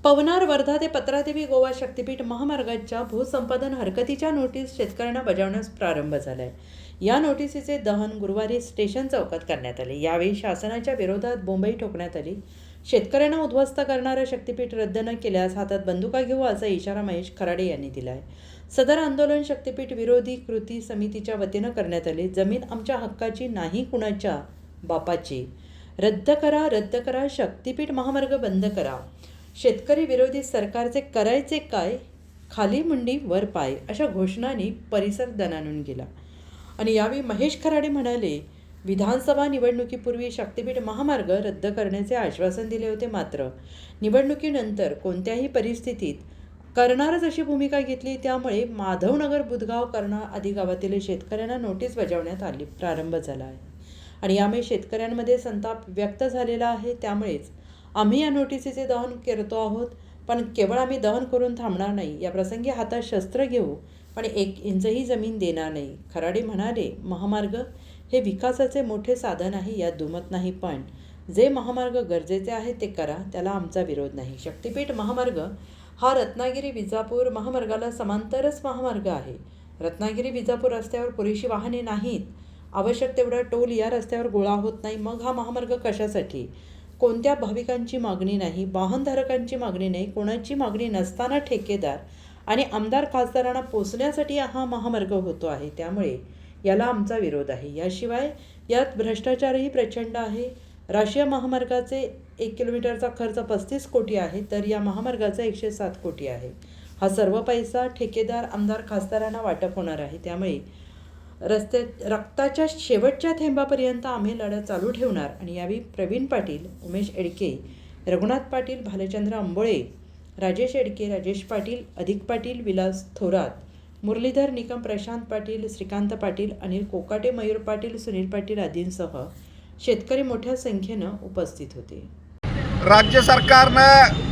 पवनार वर्धा ते पत्रादेवी गोवा शक्तिपीठ महामार्गाच्या भूसंपादन हरकतीच्या नोटीस शेतकऱ्यांना बजावण्यास प्रारंभ झाला आहे। या नोटिसीचे दहन गुरुवारी स्टेशन चौकात करण्यात आले। यावेळी शासनाच्या विरोधात बोंबई ठोकण्यात आली। शेतकऱ्यांना उद्ध्वस्त करणारं शक्तिपीठ रद्द न केल्यास हातात बंदुका घेऊ असा इशारा महेश खराडे यांनी दिला आहे। सदर आंदोलन शक्तिपीठ विरोधी कृती समितीच्या वतीनं करण्यात आले। जमीन आमच्या हक्काची नाही कुणाच्या बापाची, रद्द करा शक्तिपीठ महामार्ग बंद करा, शेतकरी विरोधी सरकारचे करायचे काय, खाली मुंडी वर पाय अशा घोषणांनी परिसर दणाणून गेला। आणि यावेळी महेश खराडे म्हणाले, विधानसभा निवडणुकीपूर्वी शक्तिपीठ महामार्ग रद्द करण्याचे आश्वासन दिले होते, मात्र निवडणुकीनंतर कोणत्याही परिस्थितीत करणारच अशी भूमिका घेतली। त्यामुळे माधवनगर बुधगाव कर्णा आदी गावातील शेतकऱ्यांना नोटीस बजावण्यात आली प्रारंभ झाला आहे आणि यामुळे शेतकऱ्यांमध्ये संताप व्यक्त झालेला आहे। त्यामुळेच आम्ही या नोटिसीचे दहन करतो आहोत, पण केवळ आम्ही दहन करून थांबणार नाही। या प्रसंगी हातात शस्त्र घेऊ, पण 1 इंचही जमीन देणार नाही। खराडे म्हणाले, महामार्ग हे विकासाचे मोठे साधन आहे, यात दुमत नाही, पण जे महामार्ग गरजेचे आहे ते करा, त्याला आमचा विरोध नाही। शक्तिपीठ महामार्ग हा रत्नागिरी विजापूर महामार्गाला समांतरच महामार्ग आहे। रत्नागिरी विजापूर रस्त्यावर पुरेशी वाहने नाहीत, आवश्यक तेवढा टोल या रस्त्यावर गोळा होत नाही। मग हा महामार्ग कशासाठी? कोणत्या भाविकांची मागणी नाही, वाहनधारकांची मागणी नाही, कोणाची मागणी नसताना ठेकेदार आणि आमदार खासदारांना पोचण्यासाठी हा महामार्ग होतो आहे। त्यामुळे याला आमचा विरोध आहे। याशिवाय यात भ्रष्टाचारही प्रचंड आहे। राष्ट्रीय महामार्गाचे 1 किलोमीटरचा खर्च 35 कोटी आहे, तर या महामार्गाचा 107 कोटी आहे। हा सर्व पैसा ठेकेदार आमदार खासदारांना वाटप होणार आहे। त्यामुळे रक्ताच्या शेवटच्या थेंबापर्यंत आम्ही लढा चालू ठेवणार। आणि यावेळी प्रवीण पाटील, उमेश एडके, रघुनाथ पाटील, भालचंद्र अंबोळे, राजेश एडके, राजेश पाटील, अधिक पाटील, विलास थोरात, मुरलीधर निकम, प्रशांत पाटील, श्रीकांत पाटील, अनिल कोकाटे, मयूर पाटील, सुनील पाटील आदींसह शेतकरी मोठ्या संख्येनं उपस्थित होते। राज्य सरकारनं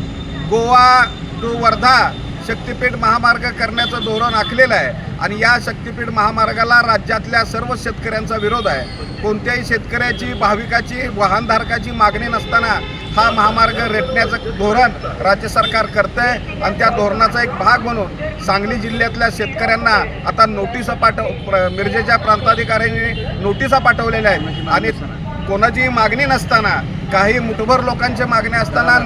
गोवा टू वर्धा शक्तिपीठ महामार्ग करण्याचं धोरण आखलेलं आहे आणि या शक्तिपीठ महामार्गाला राज्यातल्या सर्व शेतकऱ्यांचा विरोध आहे। कोणत्याही शेतकऱ्याची, भाविकाची, वाहनधारकाची मागणी नसताना हा महामार्ग रेटण्याचं धोरण राज्य सरकार करतंय आणि त्या धोरणाचा एक भाग म्हणून सांगली जिल्ह्यातल्या शेतकऱ्यांना आता मिरजेच्या प्रांताधिकाऱ्यांनी नोटिसा पाठवलेल्या आहेत आणि कोणाची मागणी नसताना, काही मुठभर लोकांच्या मागण्या असताना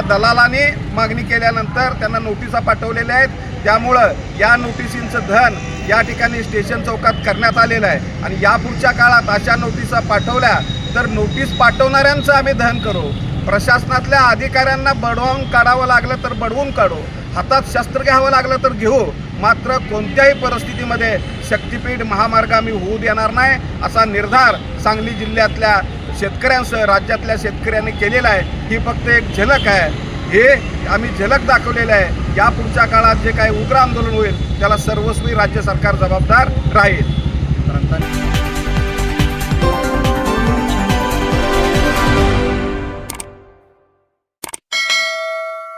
दलालांनी मागणी केल्यानंतर त्यांना नोटिसा पाठवलेल्या आहेत। त्यामुळं या नोटिसींचं धन या ठिकाणी स्टेशन चौकात करण्यात आलेलं आहे आणि यापुढच्या काळात अशा नोटिसा पाठवल्या तर नोटीस पाठवणाऱ्यांचं आम्ही दहन करू। प्रशासनातल्या अधिकाऱ्यांना बडवून काढावं लागलं तर बडवून काढू, हातात शस्त्र घ्यावं लागलं तर घेऊ, मात्र कोणत्याही परिस्थितीमध्ये शक्तिपीठ महामार्ग आम्ही होऊ देणार नाही असा निर्धार सांगली जिल्ह्यातल्या शेतकऱ्यांसह राज्यातल्या शेतकऱ्यांनी केलेला आहे। ही फक्त एक झलक आहे, हे आम्ही झलक दाखवलेलं आहे। या पुढच्या काळात जे काही उग्र आंदोलन होईल त्याला सर्वस्वी राज्य सरकार जबाबदार राहील।